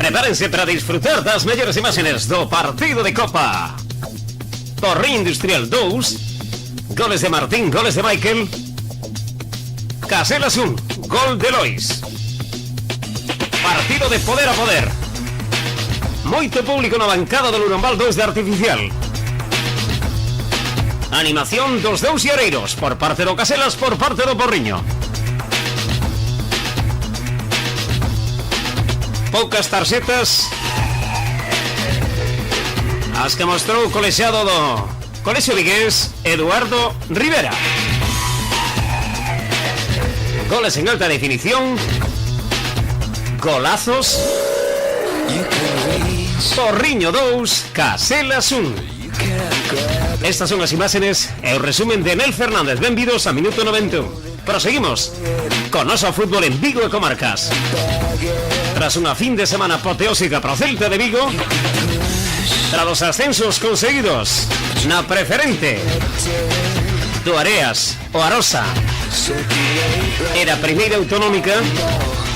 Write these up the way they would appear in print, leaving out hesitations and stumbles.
Prepárense para disfrutar das mellores imaxes do partido de Copa. Porriño Industrial 2, goles de Martín, goles de Michael. Caselas 1, gol de Lois. Partido de poder a poder. Moito público na bancada do Lurambal 2 de Artificial. Animación dos dous llareiros, por parte do Caselas, por parte do Porriño. Poucas tarxetas as que mostrou o colexiado do Colexio Vigués, Eduardo Rivera. Goles en alta definición, golazos. Porriño 2, Caselas 1. Estas son as imaxes e o resumen de Nel Fernández. Benvidos a Minuto 91. Proseguimos con noso fútbol en Vigo e comarcas. Tras unha fin de semana apoteósica para o Celta de Vigo, tras os ascensos conseguidos na preferente do Areas, o Arosa era a primeira autonómica,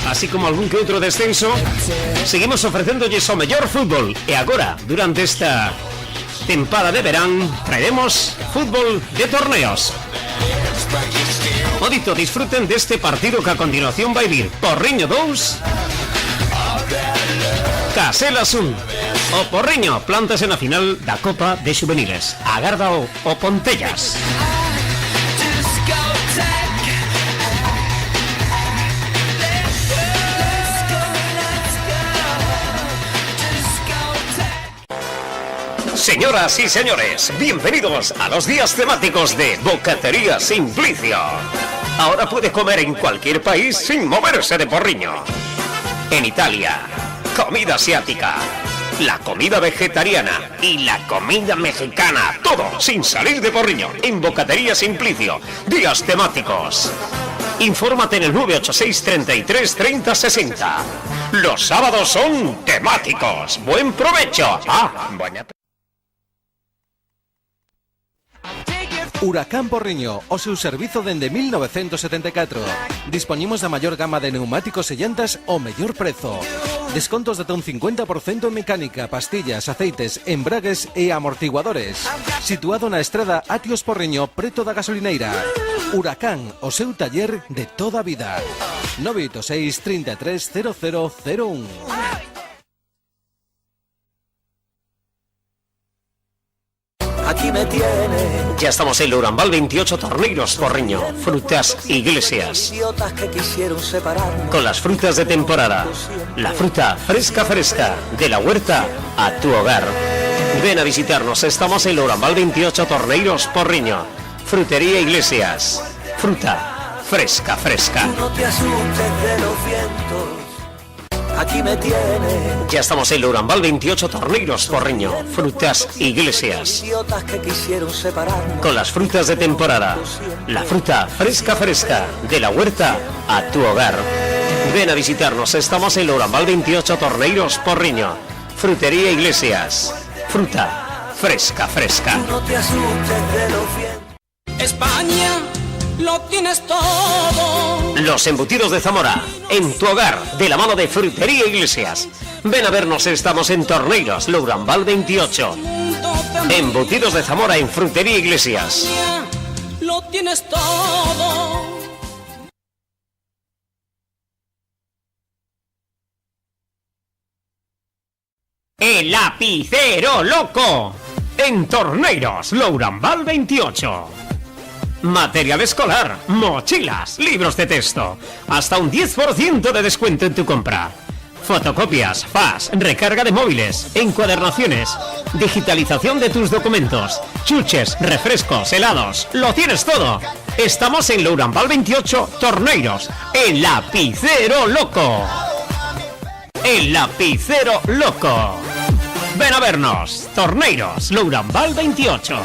así como algún que outro descenso, seguimos ofrecéndolles o mellor fútbol. E agora, durante esta tempada de verán, traeremos fútbol de torneos. O dito, disfruten deste partido que a continuación vai vir. Porriño 2, Caselas 1. O Porriño plántase na final da Copa de Xuveniles. Agarda o Pontellas. Señoras y señores, bienvenidos a los días temáticos de Bocatería Simplicio. Ahora puede comer en cualquier país sin moverse de Porriño. En Italia, comida asiática, la comida vegetariana y la comida mexicana, todo sin salir de Porriño. En Bocatería Simplicio, días temáticos. Infórmate en el 986 33 30 60. Los sábados son temáticos. Buen provecho. Buena. Huracán Porriño, o seu servizo dende 1974. Dispoñimos da maior gama de neumáticos e llantas ao mellor prezo. Descontos de ata un 50% en mecánica, pastillas, aceites, embragues e amortiguadores. Situado na estrada Atios Porriño, preto da gasolineira. Huracán, o seu taller de toda a vida. 986 33 0001. Aquí me tiene. Ya estamos en Lurambal 28 Torneiros Porriño, frutas Iglesias. Con las frutas de temporada, la fruta fresca de la huerta a tu hogar. Ven a visitarnos, estamos en Lurambal 28 Torneiros Porriño, frutería Iglesias, fruta fresca. No te asustes de los vientos. Aquí me tiene. Ya estamos en Lurambal 28 Torneiros Porriño, frutas Iglesias. Con las frutas de temporada, la fruta fresca de la huerta a tu hogar. Ven a visitarnos, estamos en Lurambal 28 Torneiros Porriño, frutería Iglesias, fruta fresca. No te asustes de los vientos. España, lo tienes todo. Los embutidos de Zamora, en tu hogar, de la mano de Frutería Iglesias. Ven a vernos, estamos en Torneiros, Lurambal 28. Embutidos de Zamora en Frutería Iglesias. Lo tienes todo. El lapicero loco, en Torneiros, Lurambal 28. Material escolar, mochilas, libros de texto. Hasta un 10% de descuento en tu compra. Fotocopias, fax, recarga de móviles, encuadernaciones, digitalización de tus documentos, chuches, refrescos, helados. Lo tienes todo. Estamos en Lurambal 28, Torneiros. El lapicero loco. El lapicero loco. Ven a vernos. Torneiros, Lurambal 28.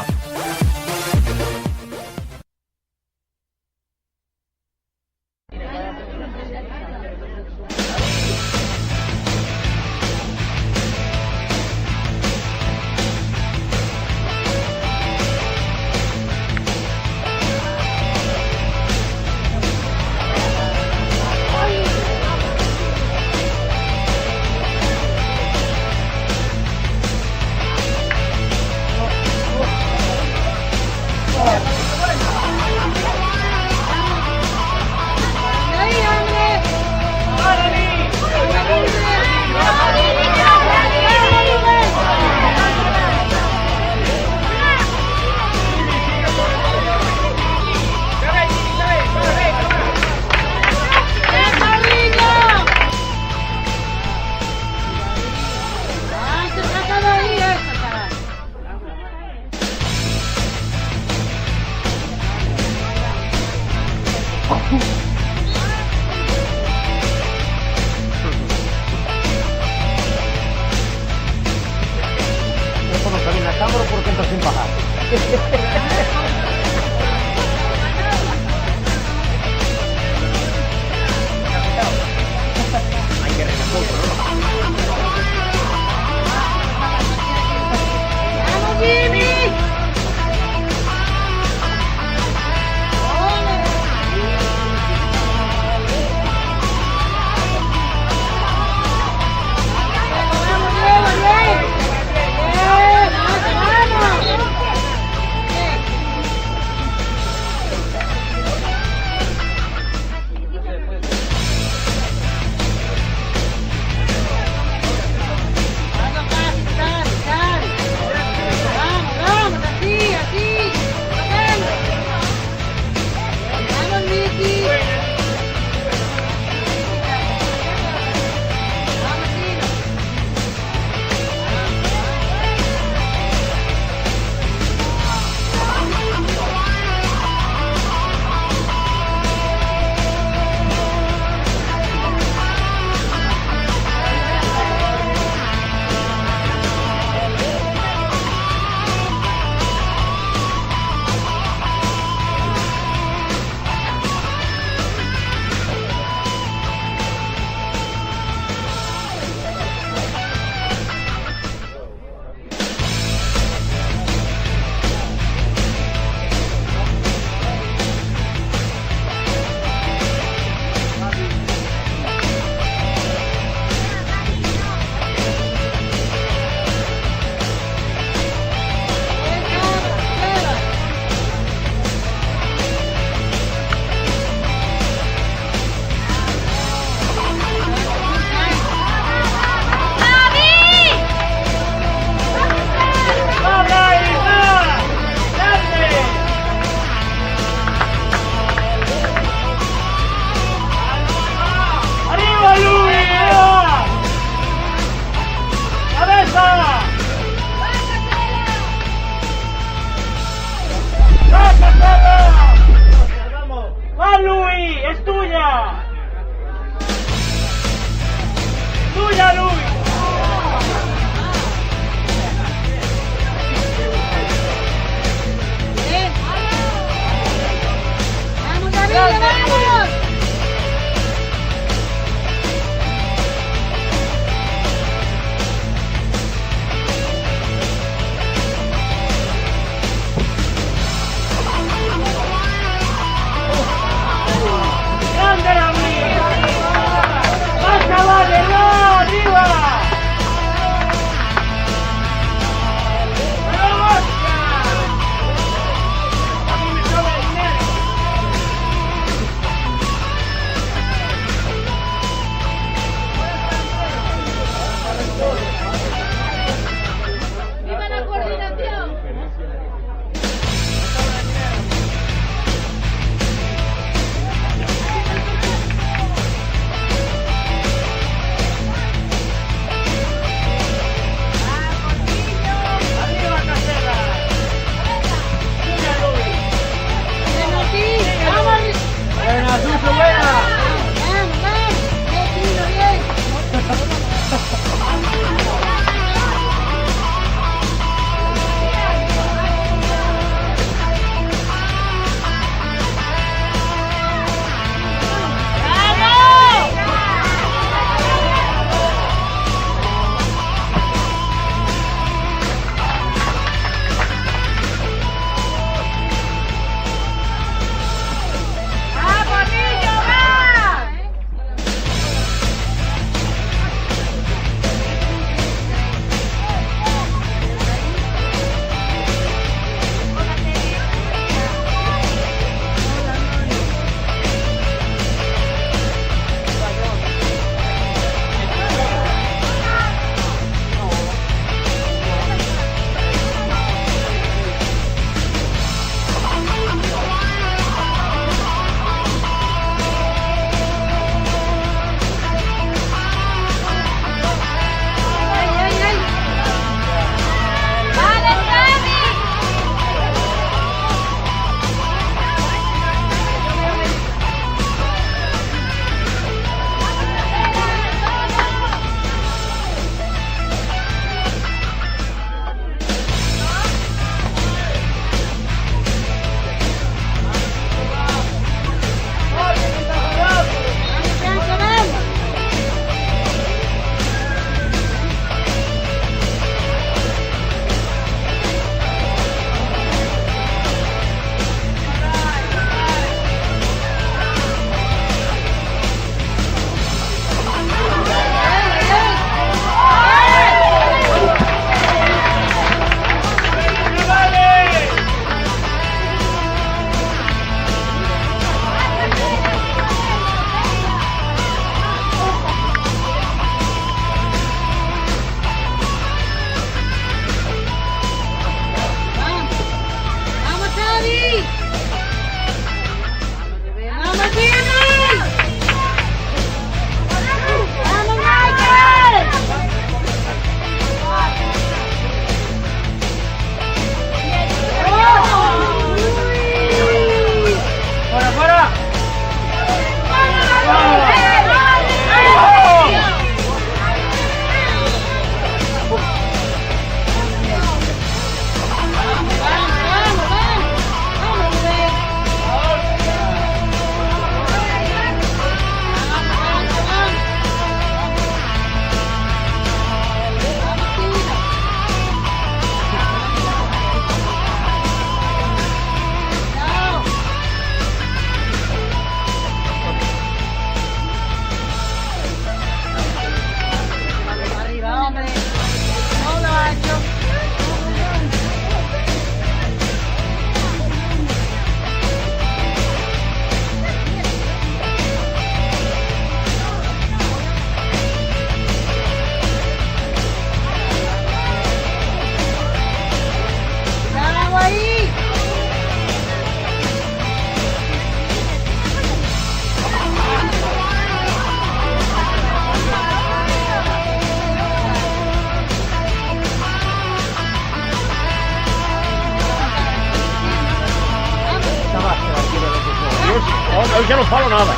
ya no falo nada.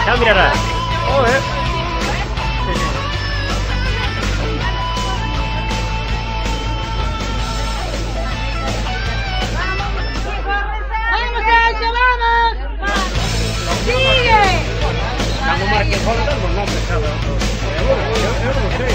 Ya mirarás. Estamos marcando los nombres, ¿sabes? Yo no sé.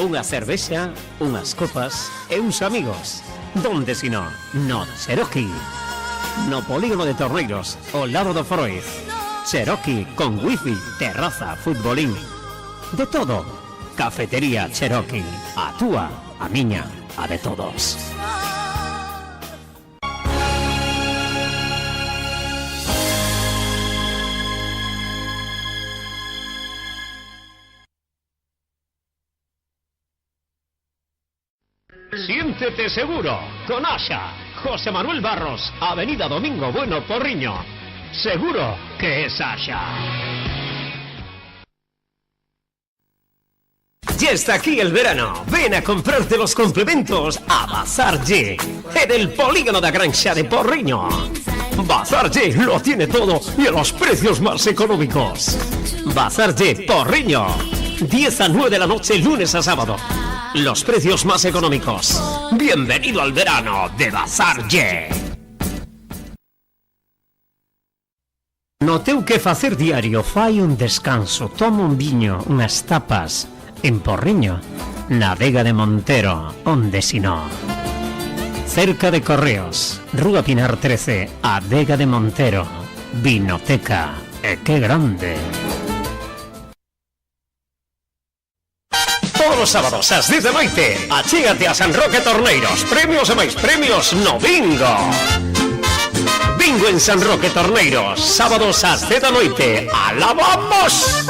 Unha cervexa, unhas copas e uns amigos. Donde si no? No Cherokee. No polígono de Torneiros, ao lado do Foroiz. Cherokee con wifi, terraza, futbolín. De todo. Cafetería Cherokee. A túa, a miña, a de todos. Siéntete seguro con Asha. José Manuel Barros, Avenida Domingo Bueno, Porriño. Seguro que es Asha. Ya está aquí el verano. Ven a comprarte los complementos a Bazar G, en el polígono de Granxa de Porriño. Bazar G lo tiene todo y a los precios más económicos. Bazar G, Porriño. 10 a 9 de la noche, lunes a sábado. Los precios más económicos. Bienvenido al verano de Bazar G. No teu que facer diario, fai un descanso, toma un viño, unhas tapas. En Porriño, na Vega de Montero, onde si no. Cerca de Correos, Rúa Pinar 13, a Vega de Montero. Vinoteca, e que grande. Todos os sábados ás 10 da noite, achégate a San Roque Torneiros. Premios e máis premios no bingo. Bingo en San Roque Torneiros, sábados ás 10 da noite. ¡Alá vamos!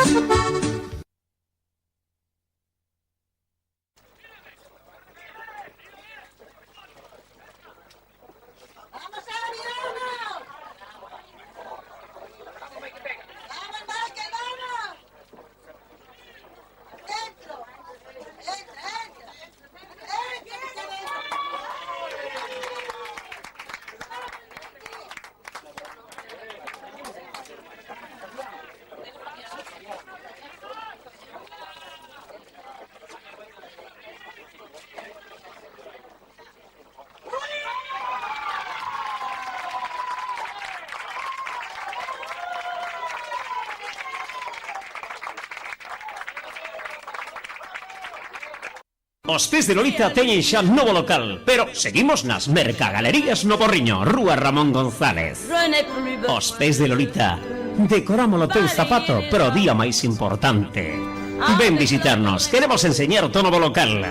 Os Pés de Lolita teñen xa novo local, pero seguimos nas Mercagalerías no Porriño, Rúa Ramón González. Os Pés de Lolita, decoramos o teu zapato, pero o día máis importante. Ven visitarnos, queremos enseñar o novo local.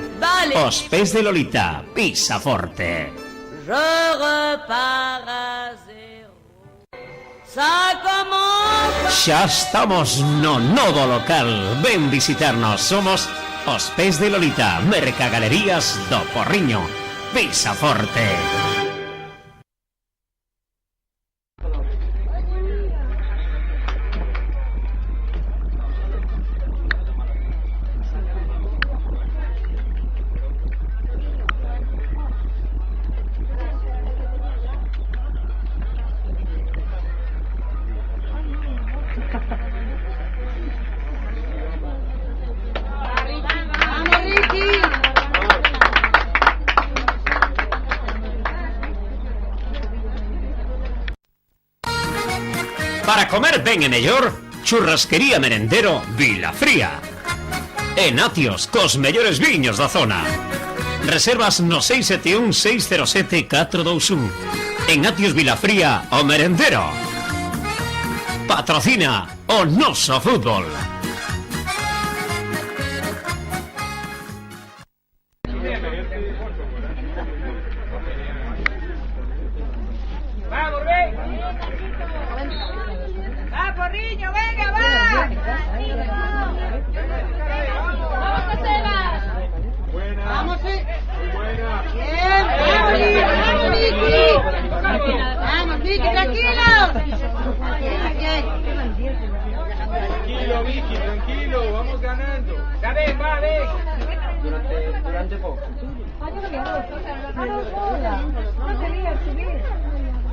Os Pés de Lolita, pisa forte. Xa estamos no novo local, ven visitarnos, somos Os Pés de Lolita, Mercagalerías do Porriño, pisa forte. comer ben e mellor, Churrasquería Merendero Vilafría. En Atios, cos mellores viños da zona. Reservas no 671 607 421. En Atios Vilafría, o merendero. Patrocina o noso fútbol. ¡Va, Porriño, venga, va! ¡Vamos, Joselas! Buena. ¡Vamos, sí! Buena. ¡Bien! ¡Vamos, Miki! ¡Vamos, Miki, tranquilo! Tranquilo, Vicky, tranquilo, vamos ganando. Ya ven, va, ven. Durante poco. No quería subir.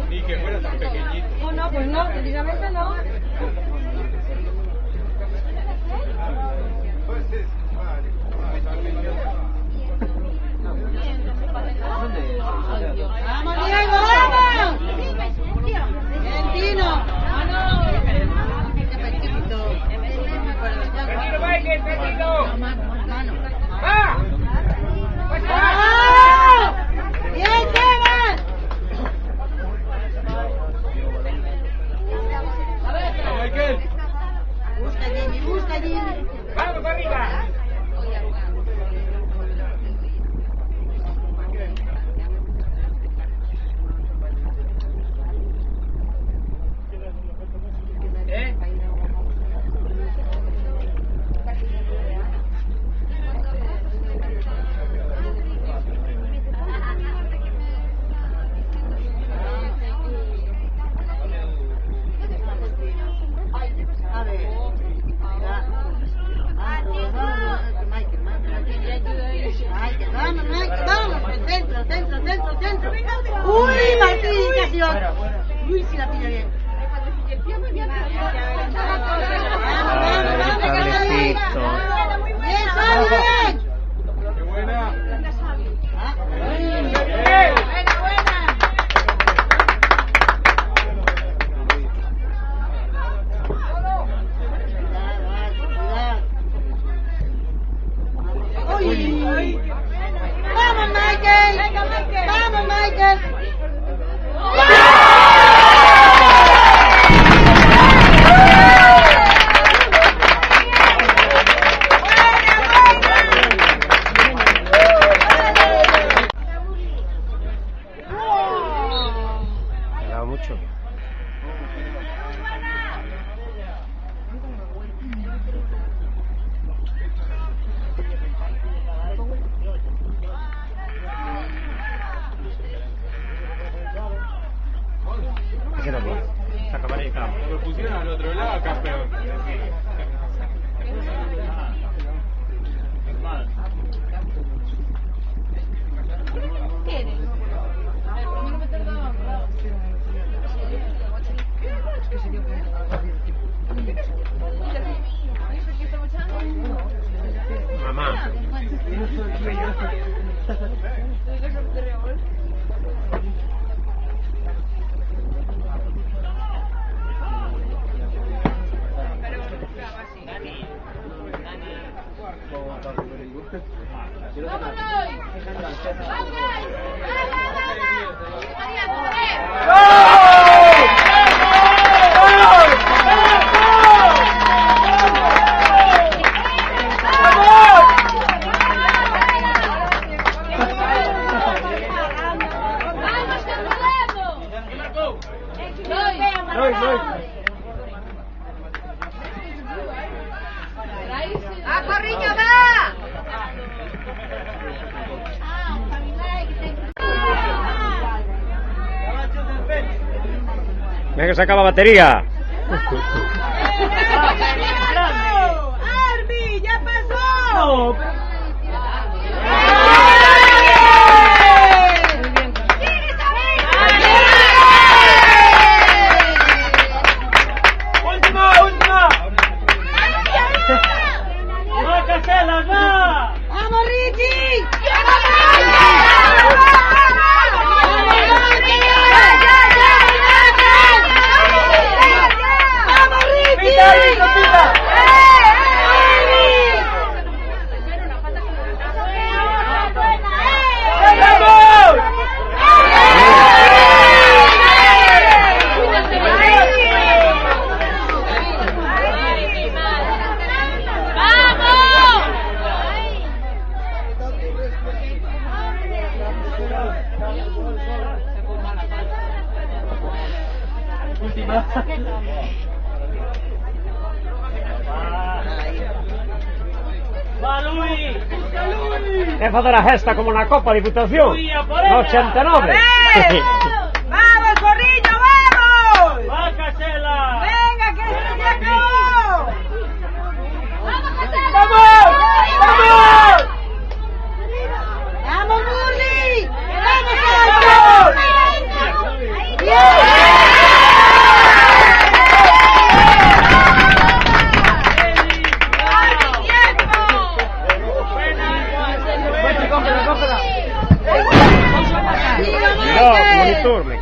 Ni que fuera tan pequeñito. No, pues no, precisamente no. ¡Vamos, Diego, vamos! ¡Bien, Tino! Tranquilo, Michael, tranquilo. ¡Va! ¡Vamos! ¡Bien, Kevin! Michael. Busca, Jimmy, busca, Jimmy. Vamos para arriba. ¡Uy, Martín! ¡Casi! ¡Uy, si la pilla bien! ¡Bien, Sami, bien! ¡Qué buena! ¡Vamos, Michael! ¡Vamos, Michael! Me ha dado mucho. Se acabará el campo. Lo pusieron al otro lado, campeón. Mamá. ¡Ah, Corriño, va! Venga, que se acaba batería. ¡Arby, ya pasó! ¡Vamos, Ricky! ¡Vamos, E facer a gesta como na Copa Diputación no 89. ¡Vamos, Zorrillo, vamos! ¡Va, Casela! ¡Venga, que esto se acabó! ¡Vamos! ¡Vamos! ¡Vamos, Burri! ¡Vamos,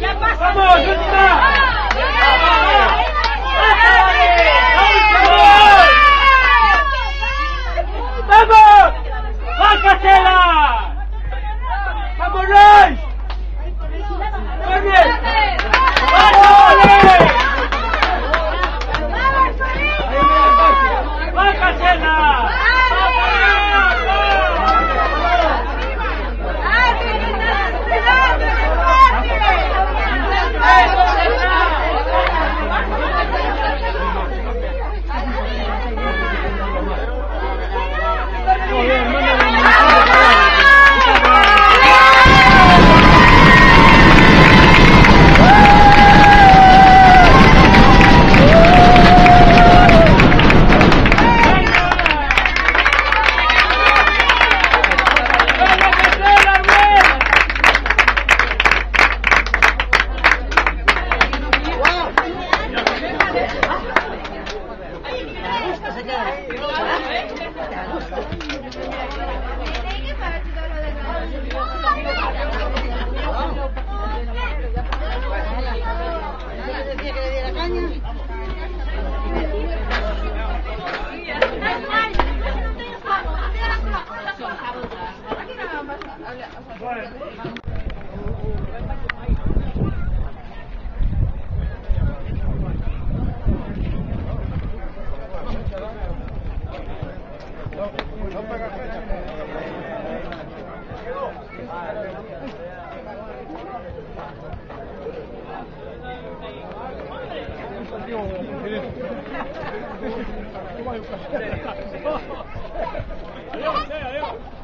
¡Ya pasamos! ¡Última! ¡Vamos! ¡Va, Casela! ¡Vamos, Reis! ¡Corre! ¡Va, Casela! Adiós.